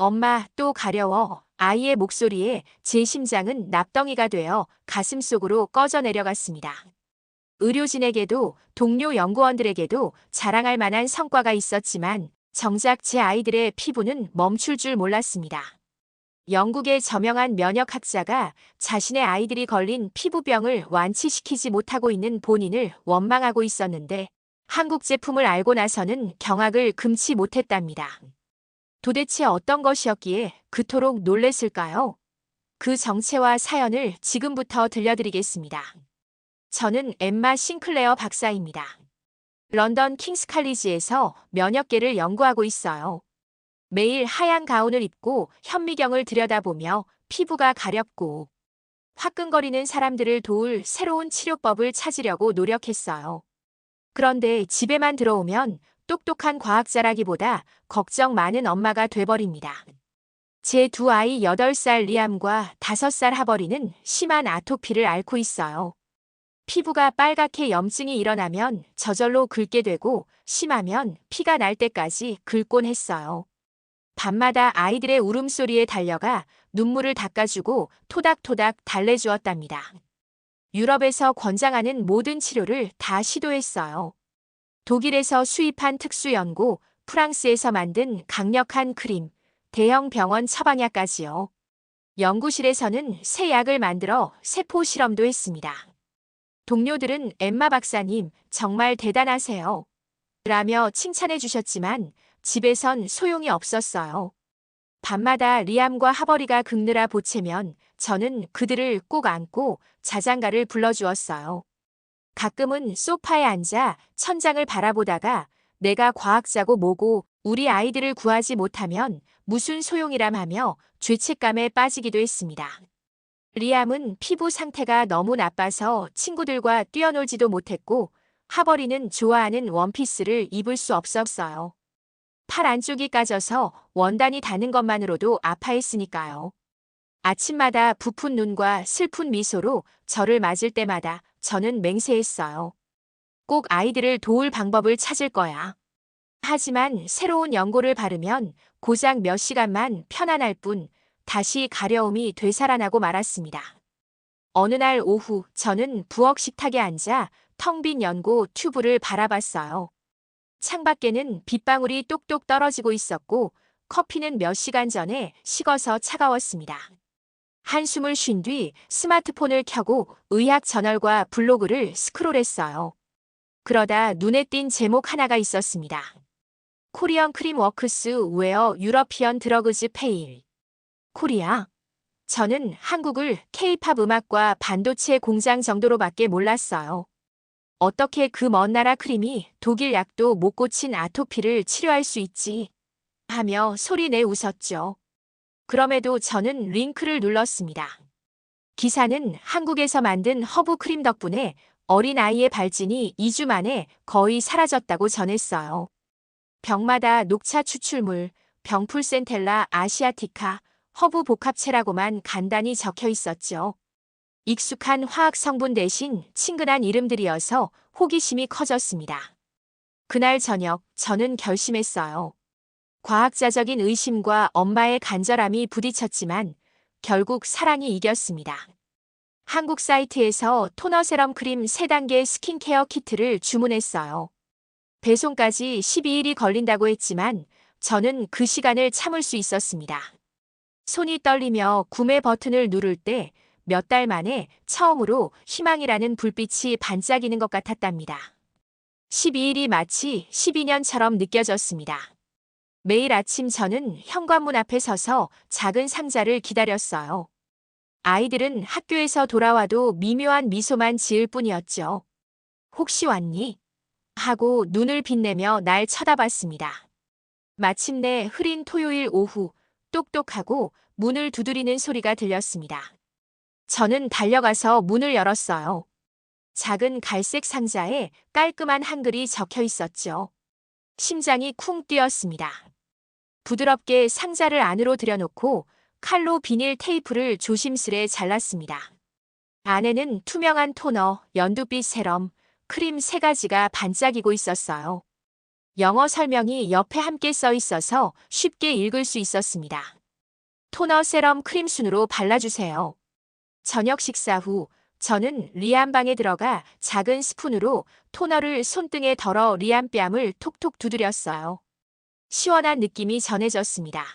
엄마, 또 가려워. 아이의 목소리에 제 심장은 납덩이가 되어 가슴속으로 꺼져 내려갔습니다. 의료진에게도 동료 연구원들에게도 자랑할 만한 성과가 있었지만 정작 제 아이들의 피부는 멈출 줄 몰랐습니다. 영국의 저명한 면역학자가 자신의 아이들이 걸린 피부병을 완치시키지 못하고 있는 본인을 원망하고 있었는데 한국 제품을 알고 나서는 경악을 금치 못했답니다. 도대체 어떤 것이었기에 그토록 놀랬을까요? 그 정체와 사연을 지금부터 들려드리겠습니다. 저는 엠마 싱클레어 박사입니다. 런던 킹스 칼리지에서 면역계를 연구하고 있어요. 매일 하얀 가운을 입고 현미경을 들여다보며 피부가 가렵고 화끈거리는 사람들을 도울 새로운 치료법을 찾으려고 노력했어요. 그런데 집에만 들어오면 똑똑한 과학자라기보다 걱정 많은 엄마가 돼버립니다. 제 두 아이 8살 리암과 5살 하버리는 심한 아토피를 앓고 있어요. 피부가 빨갛게 염증이 일어나면 저절로 긁게 되고 심하면 피가 날 때까지 긁곤 했어요. 밤마다 아이들의 울음소리에 달려가 눈물을 닦아주고 토닥토닥 달래주었답니다. 유럽에서 권장하는 모든 치료를 다 시도했어요. 독일에서 수입한 특수연고, 프랑스에서 만든 강력한 크림, 대형 병원 처방약까지요. 연구실에서는 새 약을 만들어 세포 실험도 했습니다. 동료들은 엠마 박사님 정말 대단하세요. 라며 칭찬해 주셨지만 집에선 소용이 없었어요. 밤마다 리암과 하버리가 긁느라 보채면 저는 그들을 꼭 안고 자장가를 불러주었어요. 가끔은 소파에 앉아 천장을 바라보다가 내가 과학자고 뭐고 우리 아이들을 구하지 못하면 무슨 소용이람 하며 죄책감에 빠지기도 했습니다. 리암은 피부 상태가 너무 나빠서 친구들과 뛰어놀지도 못했고 하버리는 좋아하는 원피스를 입을 수 없었어요. 팔 안쪽이 까져서 원단이 닿는 것만으로도 아파했으니까요. 아침마다 부푼 눈과 슬픈 미소로 저를 맞을 때마다 저는 맹세했어요. 꼭 아이들을 도울 방법을 찾을 거야. 하지만 새로운 연고를 바르면 고작 몇 시간만 편안할 뿐 다시 가려움이 되살아나고 말았습니다. 어느 날 오후 저는 부엌 식탁에 앉아 텅 빈 연고 튜브를 바라봤어요. 창밖에는 빗방울이 똑똑 떨어지고 있었고 커피는 몇 시간 전에 식어서 차가웠습니다. 한숨을 쉰 뒤 스마트폰을 켜고 의학 저널과 블로그를 스크롤했어요. 그러다 눈에 띈 제목 하나가 있었습니다. 코리언 크림 워크스 웨어 유러피언 드러그즈 페일. 코리아. 저는 한국을 K-팝 음악과 반도체 공장 정도로밖에 몰랐어요. 어떻게 그 먼 나라 크림이 독일 약도 못 고친 아토피를 치료할 수 있지? 하며 소리내 웃었죠. 그럼에도 저는 링크를 눌렀습니다. 기사는 한국에서 만든 허브 크림 덕분에 어린 아이의 발진이 2주 만에 거의 사라졌다고 전했어요. 병마다 녹차 추출물, 병풀센텔라 아시아티카, 허브 복합체라고만 간단히 적혀 있었죠. 익숙한 화학 성분 대신 친근한 이름들이어서 호기심이 커졌습니다. 그날 저녁 저는 결심했어요. 과학자적인 의심과 엄마의 간절함이 부딪혔지만 결국 사랑이 이겼습니다. 한국 사이트에서 토너 세럼 크림 3단계 스킨케어 키트를 주문했어요. 배송까지 12일이 걸린다고 했지만 저는 그 시간을 참을 수 있었습니다. 손이 떨리며 구매 버튼을 누를 때 몇 달 만에 처음으로 희망이라는 불빛이 반짝이는 것 같았답니다. 12일이 마치 12년처럼 느껴졌습니다. 매일 아침 저는 현관문 앞에 서서 작은 상자를 기다렸어요. 아이들은 학교에서 돌아와도 미묘한 미소만 지을 뿐이었죠. 혹시 왔니? 하고 눈을 빛내며 날 쳐다봤습니다. 마침내 흐린 토요일 오후 똑똑하고 문을 두드리는 소리가 들렸습니다. 저는 달려가서 문을 열었어요. 작은 갈색 상자에 깔끔한 한글이 적혀 있었죠. 심장이 쿵 뛰었습니다. 부드럽게 상자를 안으로 들여놓고 칼로 비닐 테이프를 조심스레 잘랐습니다. 안에는 투명한 토너, 연두빛 세럼, 크림 3가지가 반짝이고 있었어요. 영어 설명이 옆에 함께 써 있어서 쉽게 읽을 수 있었습니다. 토너 세럼 크림 순으로 발라주세요. 저녁 식사 후 저는 리안 방에 들어가 작은 스푼으로 토너를 손등에 덜어 리안 뺨을 톡톡 두드렸어요. 시원한 느낌이 전해졌습니다.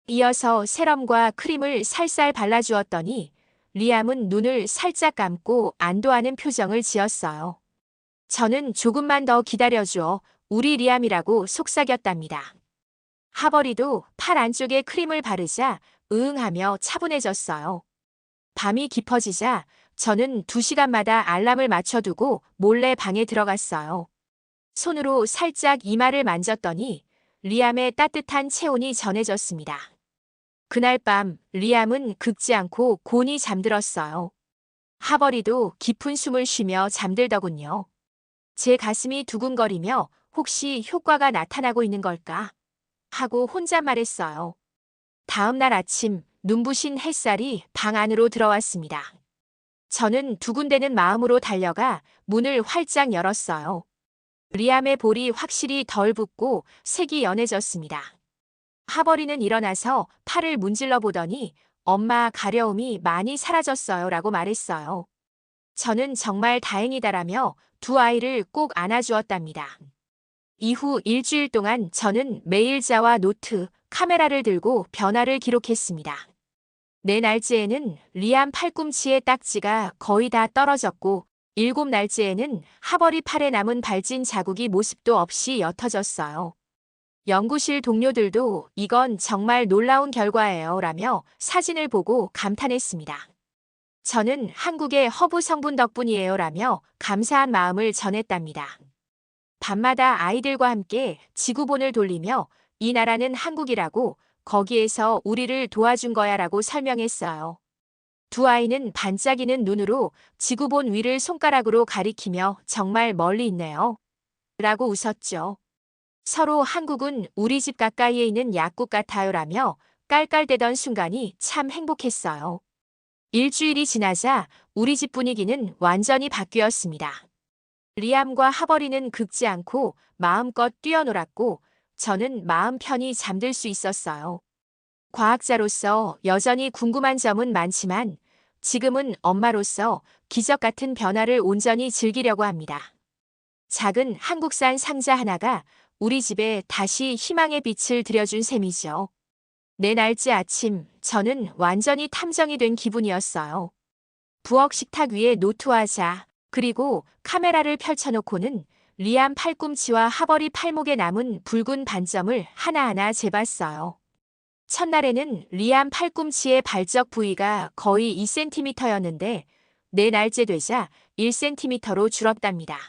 이어서 세럼과 크림을 살살 발라주었더니 리암은 눈을 살짝 감고 안도하는 표정을 지었어요. 저는 조금만 더 기다려줘. 우리 리암이라고 속삭였답니다. 하버리도 팔 안쪽에 크림을 바르자 으응하며 차분해졌어요. 밤이 깊어지자 저는 2시간마다 알람을 맞춰두고 몰래 방에 들어갔어요. 손으로 살짝 이마를 만졌더니 리암의 따뜻한 체온이 전해졌습니다. 그날 밤 리암은 긁지 않고 곤히 잠들었어요. 하버리도 깊은 숨을 쉬며 잠들더군요. 제 가슴이 두근거리며 혹시 효과가 나타나고 있는 걸까? 하고 혼자 말했어요. 다음 날 아침 눈부신 햇살이 방 안으로 들어왔습니다. 저는 두근대는 마음으로 달려가 문을 활짝 열었어요. 리암의 볼이 확실히 덜 붓고 색이 연해졌습니다. 하버리는 일어나서 팔을 문질러 보더니 엄마 가려움이 많이 사라졌어요 라고 말했어요. 저는 정말 다행이다라며 두 아이를 꼭 안아주었답니다. 이후 일주일 동안 저는 메일자와 노트, 카메라를 들고 변화를 기록했습니다. 네 날째에는 리암 팔꿈치의 딱지가 거의 다 떨어졌고 7날째에는 하버리 팔에 남은 발진 자국이 모습도 없이 옅어졌어요. 연구실 동료들도 이건 정말 놀라운 결과예요 라며 사진을 보고 감탄했습니다. 저는 한국의 허브 성분 덕분이에요 라며 감사한 마음을 전했답니다. 밤마다 아이들과 함께 지구본을 돌리며 이 나라는 한국이라고 거기에서 우리를 도와준 거야 라고 설명했어요. 두 아이는 반짝이는 눈으로 지구본 위를 손가락으로 가리키며 정말 멀리 있네요. 라고 웃었죠. 서로 한국은 우리 집 가까이에 있는 약국 같아요 라며 깔깔대던 순간이 참 행복했어요. 일주일이 지나자 우리 집 분위기는 완전히 바뀌었습니다. 리암과 하버리는 긁지 않고 마음껏 뛰어놀았고 저는 마음 편히 잠들 수 있었어요. 과학자로서 여전히 궁금한 점은 많지만 지금은 엄마로서 기적 같은 변화를 온전히 즐기려고 합니다. 작은 한국산 상자 하나가 우리 집에 다시 희망의 빛을 들여준 셈이죠. 네 날째 아침 저는 완전히 탐정이 된 기분이었어요. 부엌 식탁 위에 노트와자 그리고 카메라를 펼쳐놓고는 리암 팔꿈치와 하버리 팔목에 남은 붉은 반점을 하나하나 재봤어요. 첫날에는 리암 팔꿈치의 발적 부위가 거의 2cm였는데 네 날째 되자 1cm로 줄었답니다.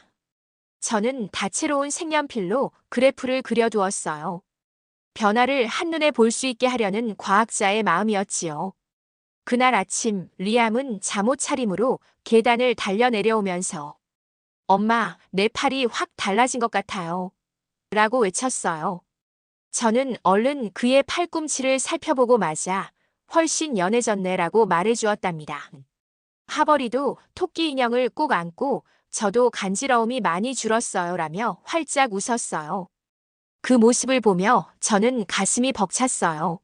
저는 다채로운 색연필로 그래프를 그려두었어요. 변화를 한눈에 볼 수 있게 하려는 과학자의 마음이었지요. 그날 아침 리암은 잠옷 차림으로 계단을 달려 내려오면서 엄마, 내 팔이 확 달라진 것 같아요. 라고 외쳤어요. 저는 얼른 그의 팔꿈치를 살펴보고 마자 훨씬 연해졌네 라고 말해주었답니다. 하버리도 토끼 인형을 꼭 안고 저도 간지러움이 많이 줄었어요 라며 활짝 웃었어요. 그 모습을 보며 저는 가슴이 벅찼어요.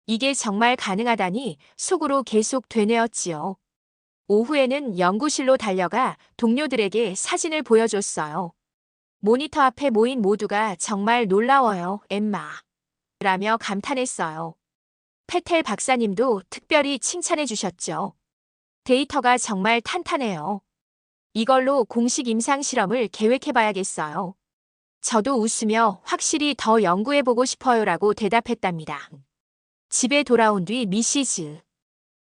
이게 정말 가능하다니 속으로 계속 되뇌었지요. 오후에는 연구실로 달려가 동료들에게 사진을 보여줬어요. 모니터 앞에 모인 모두가 정말 놀라워요, 엠마. 라며 감탄했어요. 페텔 박사님도 특별히 칭찬해 주셨죠. 데이터가 정말 탄탄해요. 이걸로 공식 임상 실험을 계획해 봐야겠어요. 저도 웃으며 확실히 더 연구해보고 싶어요 라고 대답했답니다. 집에 돌아온 뒤 미시즈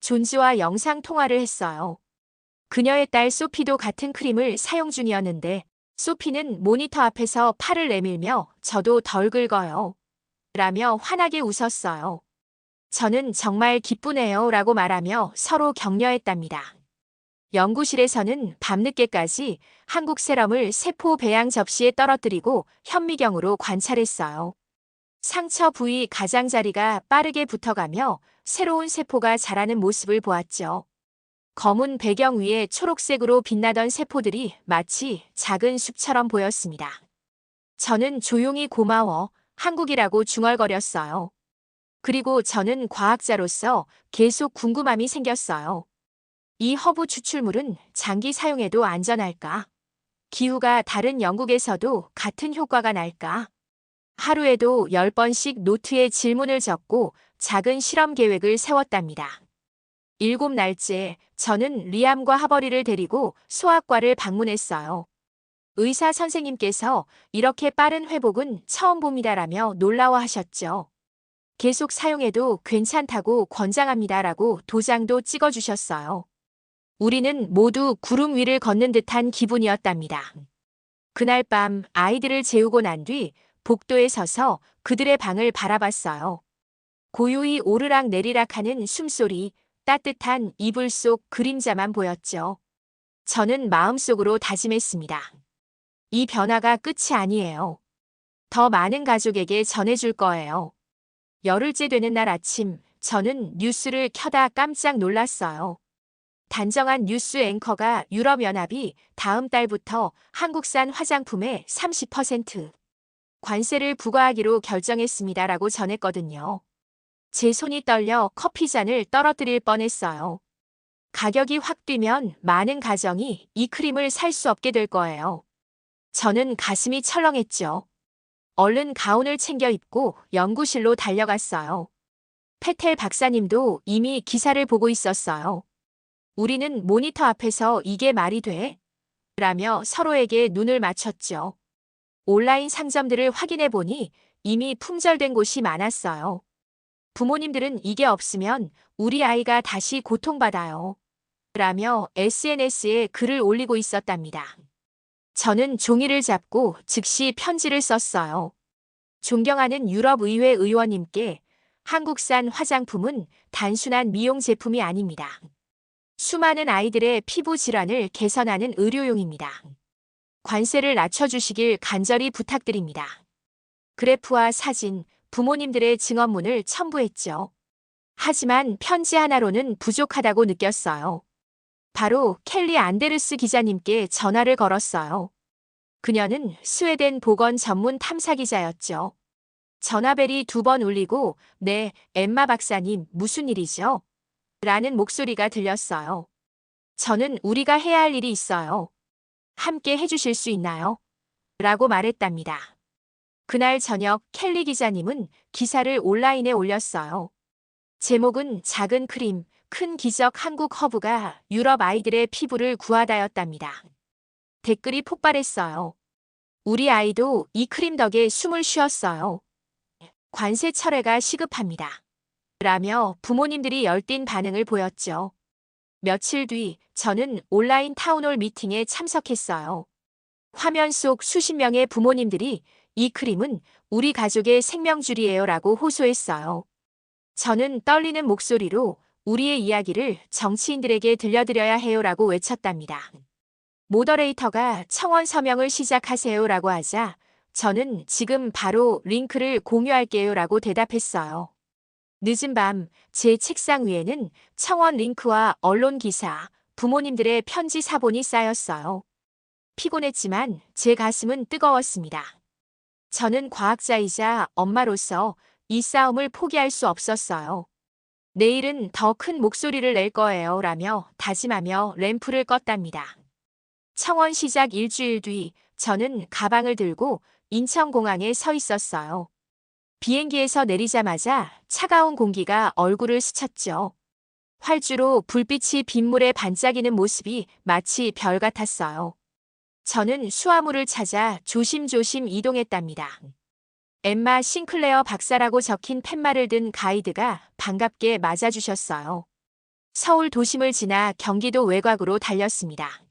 존즈와 영상 통화를 했어요. 그녀의 딸 소피도 같은 크림을 사용 중이었는데 소피는 모니터 앞에서 팔을 내밀며 저도 덜 긁어요. 라며 환하게 웃었어요. 저는 정말 기쁘네요 라고 말하며 서로 격려했답니다. 연구실에서는 밤늦게까지 한국 세럼을 세포 배양 접시에 떨어뜨리고 현미경으로 관찰했어요. 상처 부위 가장자리가 빠르게 붙어가며 새로운 세포가 자라는 모습을 보았죠. 검은 배경 위에 초록색으로 빛나던 세포들이 마치 작은 숲처럼 보였습니다. 저는 조용히 고마워, 한국이라고 중얼거렸어요. 그리고 저는 과학자로서 계속 궁금함이 생겼어요. 이 허브 추출물은 장기 사용해도 안전할까? 기후가 다른 영국에서도 같은 효과가 날까? 하루에도 10번씩 노트에 질문을 적고 작은 실험 계획을 세웠답니다. 7날째 저는 리암과 하버리를 데리고 소아과를 방문했어요. 의사 선생님께서 이렇게 빠른 회복은 처음 봅니다라며 놀라워하셨죠. 계속 사용해도 괜찮다고 권장합니다라고 도장도 찍어주셨어요. 우리는 모두 구름 위를 걷는 듯한 기분이었답니다. 그날 밤 아이들을 재우고 난 뒤 복도에 서서 그들의 방을 바라봤어요. 고요히 오르락 내리락 하는 숨소리, 따뜻한 이불 속 그림자만 보였죠. 저는 마음속으로 다짐했습니다. 이 변화가 끝이 아니에요. 더 많은 가족에게 전해줄 거예요. 열흘째 되는 날 아침, 저는 뉴스를 켜다 깜짝 놀랐어요. 단정한 뉴스 앵커가 유럽연합이 다음 달부터 한국산 화장품에 30% 관세를 부과하기로 결정했습니다라고 전했거든요. 제 손이 떨려 커피잔을 떨어뜨릴 뻔했어요. 가격이 확 뛰면 많은 가정이 이 크림을 살 수 없게 될 거예요. 저는 가슴이 철렁했죠. 얼른 가운을 챙겨 입고 연구실로 달려갔어요. 페텔 박사님도 이미 기사를 보고 있었어요. 우리는 모니터 앞에서 이게 말이 돼? 라며 서로에게 눈을 맞췄죠. 온라인 상점들을 확인해 보니 이미 품절된 곳이 많았어요. 부모님들은 이게 없으면 우리 아이가 다시 고통받아요. 라며 SNS에 글을 올리고 있었답니다. 저는 종이를 잡고 즉시 편지를 썼어요. 존경하는 유럽의회 의원님께 한국산 화장품은 단순한 미용 제품이 아닙니다. 수많은 아이들의 피부 질환을 개선하는 의료용입니다. 관세를 낮춰주시길 간절히 부탁드립니다. 그래프와 사진, 부모님들의 증언문을 첨부했죠. 하지만 편지 하나로는 부족하다고 느꼈어요. 바로 켈리 안데르스 기자님께 전화를 걸었어요. 그녀는 스웨덴 보건 전문 탐사 기자였죠. 전화벨이 2번 울리고 네, 엠마 박사님 무슨 일이죠? 라는 목소리가 들렸어요. 저는 우리가 해야 할 일이 있어요. 함께 해주실 수 있나요? 라고 말했답니다. 그날 저녁 켈리 기자님은 기사를 온라인에 올렸어요. 제목은 작은 크림, 큰 기적 한국 허브가 유럽 아이들의 피부를 구하다였답니다. 댓글이 폭발했어요. 우리 아이도 이 크림 덕에 숨을 쉬었어요. 관세 철회가 시급합니다. 라며 부모님들이 열띤 반응을 보였죠. 며칠 뒤 저는 온라인 타운홀 미팅에 참석했어요. 화면 속 수십 명의 부모님들이 이 크림은 우리 가족의 생명줄이에요 라고 호소했어요. 저는 떨리는 목소리로 우리의 이야기를 정치인들에게 들려드려야 해요 라고 외쳤답니다. 모더레이터가 청원 서명을 시작하세요 라고 하자 저는 지금 바로 링크를 공유할게요 라고 대답했어요. 늦은 밤 제 책상 위에는 청원 링크와 언론 기사, 부모님들의 편지 사본이 쌓였어요. 피곤했지만 제 가슴은 뜨거웠습니다. 저는 과학자이자 엄마로서 이 싸움을 포기할 수 없었어요. 내일은 더 큰 목소리를 낼 거예요 라며 다짐하며 램프를 껐답니다. 청원 시작 일주일 뒤 저는 가방을 들고 인천공항에 서 있었어요. 비행기에서 내리자마자 차가운 공기가 얼굴을 스쳤죠. 활주로 불빛이 빗물에 반짝이는 모습이 마치 별 같았어요. 저는 수화물을 찾아 조심조심 이동했답니다. 엠마 싱클레어 박사라고 적힌 팻말을 든 가이드가 반갑게 맞아주셨어요. 서울 도심을 지나 경기도 외곽으로 달렸습니다.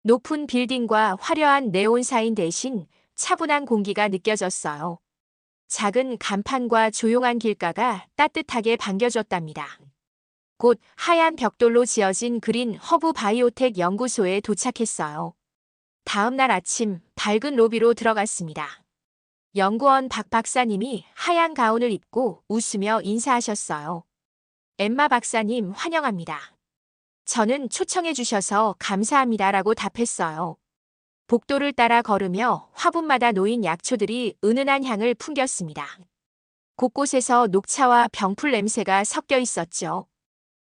높은 빌딩과 화려한 네온 사인 대신 차분한 공기가 느껴졌어요. 작은 간판과 조용한 길가가 따뜻하게 반겨줬답니다. 곧 하얀 벽돌로 지어진 그린 허브 바이오텍 연구소에 도착했어요. 다음 날 아침 밝은 로비로 들어갔습니다. 연구원 박 박사님이 하얀 가운을 입고 웃으며 인사하셨어요. 엠마 박사님 환영합니다. 저는 초청해 주셔서 감사합니다라고 답했어요. 복도를 따라 걸으며 화분마다 놓인 약초들이 은은한 향을 풍겼습니다. 곳곳에서 녹차와 병풀 냄새가 섞여 있었죠.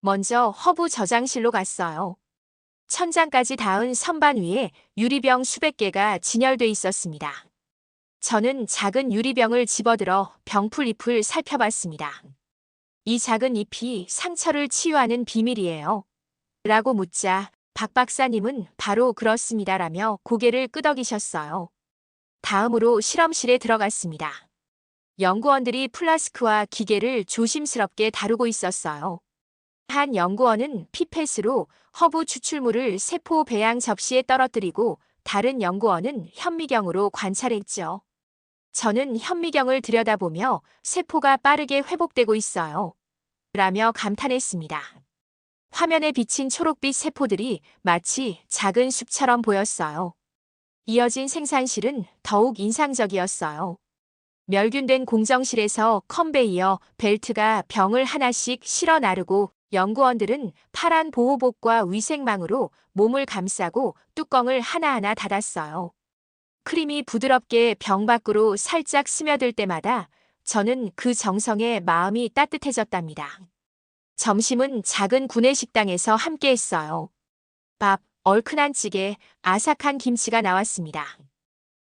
먼저 허브 저장실로 갔어요. 천장까지 닿은 선반 위에 유리병 수백 개가 진열돼 있었습니다. 저는 작은 유리병을 집어들어 병풀 잎을 살펴봤습니다. 이 작은 잎이 상처를 치유하는 비밀이에요. 라고 묻자 박 박사님은 바로 그렇습니다라며 고개를 끄덕이셨어요. 다음으로 실험실에 들어갔습니다. 연구원들이 플라스크와 기계를 조심스럽게 다루고 있었어요. 한 연구원은 피펫으로 허브 추출물을 세포 배양 접시에 떨어뜨리고 다른 연구원은 현미경으로 관찰했죠. 저는 현미경을 들여다보며 세포가 빠르게 회복되고 있어요. 라며 감탄했습니다. 화면에 비친 초록빛 세포들이 마치 작은 숲처럼 보였어요. 이어진 생산실은 더욱 인상적이었어요. 멸균된 공정실에서 컨베이어 벨트가 병을 하나씩 실어 나르고 연구원들은 파란 보호복과 위생망으로 몸을 감싸고 뚜껑을 하나하나 닫았어요. 크림이 부드럽게 병 밖으로 살짝 스며들 때마다 저는 그 정성에 마음이 따뜻해졌답니다. 점심은 작은 구내식당에서 함께 했어요. 밥, 얼큰한 찌개, 아삭한 김치가 나왔습니다.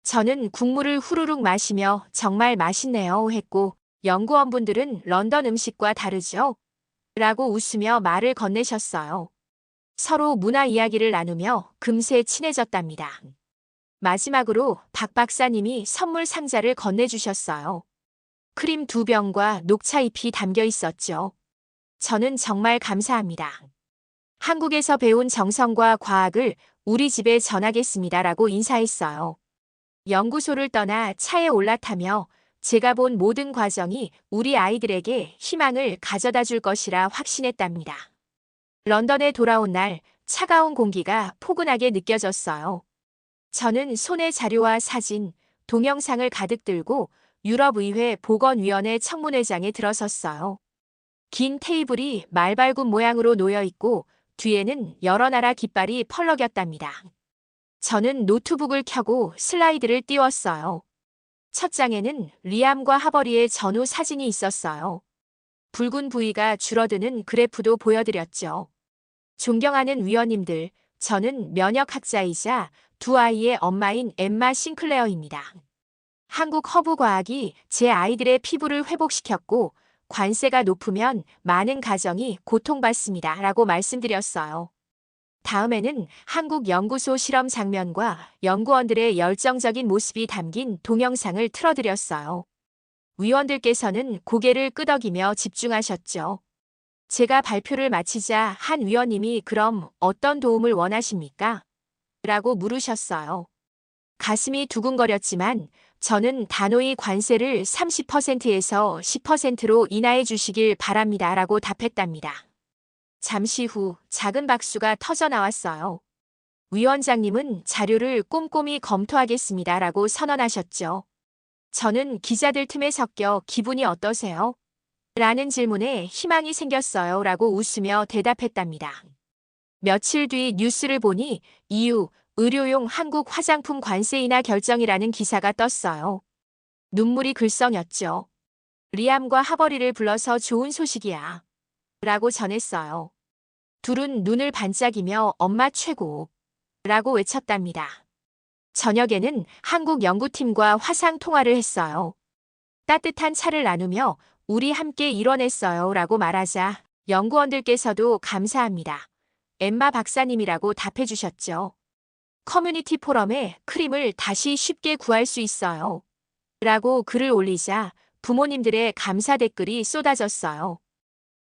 저는 국물을 후루룩 마시며 정말 맛있네요 했고 연구원분들은 런던 음식과 다르죠? 라고 웃으며 말을 건네셨어요. 서로 문화 이야기를 나누며 금세 친해졌답니다. 마지막으로 박 박사님이 선물 상자를 건네주셨어요. 크림 2병과 녹차잎이 담겨 있었죠. 저는 정말 감사합니다. 한국에서 배운 정성과 과학을 우리 집에 전하겠습니다라고 인사했어요. 연구소를 떠나 차에 올라타며 제가 본 모든 과정이 우리 아이들에게 희망을 가져다 줄 것이라 확신했답니다. 런던에 돌아온 날 차가운 공기가 포근하게 느껴졌어요. 저는 손에 자료와 사진, 동영상을 가득 들고 유럽의회 보건위원회 청문회장에 들어섰어요. 긴 테이블이 말발굽 모양으로 놓여 있고 뒤에는 여러 나라 깃발이 펄럭였답니다. 저는 노트북을 켜고 슬라이드를 띄웠어요. 첫 장에는 리암과 하버리의 전후 사진이 있었어요. 붉은 부위가 줄어드는 그래프도 보여드렸죠. 존경하는 위원님들, 저는 면역학자이자 두 아이의 엄마인 엠마 싱클레어입니다. 한국 허브과학이 제 아이들의 피부를 회복시켰고 관세가 높으면 많은 가정이 고통받습니다. 라고 말씀드렸어요. 다음에는 한국 연구소 실험 장면과 연구원들의 열정적인 모습이 담긴 동영상을 틀어드렸어요. 위원들께서는 고개를 끄덕이며 집중하셨죠. 제가 발표를 마치자 한 위원님이 그럼 어떤 도움을 원하십니까? 라고 물으셨어요. 가슴이 두근거렸지만 저는 단호히 관세를 30%에서 10%로 인하해 주시길 바랍니다. 라고 답했답니다. 잠시 후 작은 박수가 터져 나왔어요. 위원장님은 자료를 꼼꼼히 검토하겠습니다. 라고 선언하셨죠. 저는 기자들 틈에 섞여 기분이 어떠세요? 라는 질문에 희망이 생겼어요. 라고 웃으며 대답했답니다. 며칠 뒤 뉴스를 보니 EU 의료용 한국 화장품 관세 인하 결정이라는 기사가 떴어요. 눈물이 글썽였죠. 리암과 하버리를 불러서 좋은 소식이야. 라고 전했어요. 둘은 눈을 반짝이며 엄마 최고. 라고 외쳤답니다. 저녁에는 한국 연구팀과 화상 통화를 했어요. 따뜻한 차를 나누며 우리 함께 이뤄냈어요. 라고 말하자 연구원들께서도 감사합니다. 엠마 박사님이라고 답해주셨죠. 커뮤니티 포럼에 크림을 다시 쉽게 구할 수 있어요. 라고 글을 올리자 부모님들의 감사 댓글이 쏟아졌어요.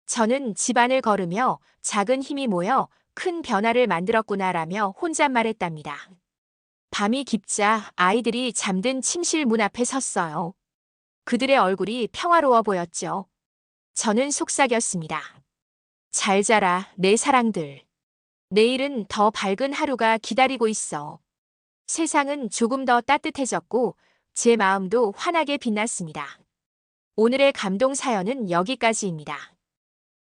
저는 집안을 걸으며 작은 힘이 모여 큰 변화를 만들었구나라며 혼잣말했답니다. 밤이 깊자 아이들이 잠든 침실 문 앞에 섰어요. 그들의 얼굴이 평화로워 보였죠. 저는 속삭였습니다. 잘 자라, 내 사랑들. 내일은 더 밝은 하루가 기다리고 있어. 세상은 조금 더 따뜻해졌고 제 마음도 환하게 빛났습니다. 오늘의 감동 사연은 여기까지입니다.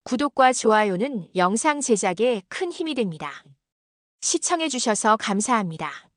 구독과 좋아요는 영상 제작에 큰 힘이 됩니다. 시청해주셔서 감사합니다.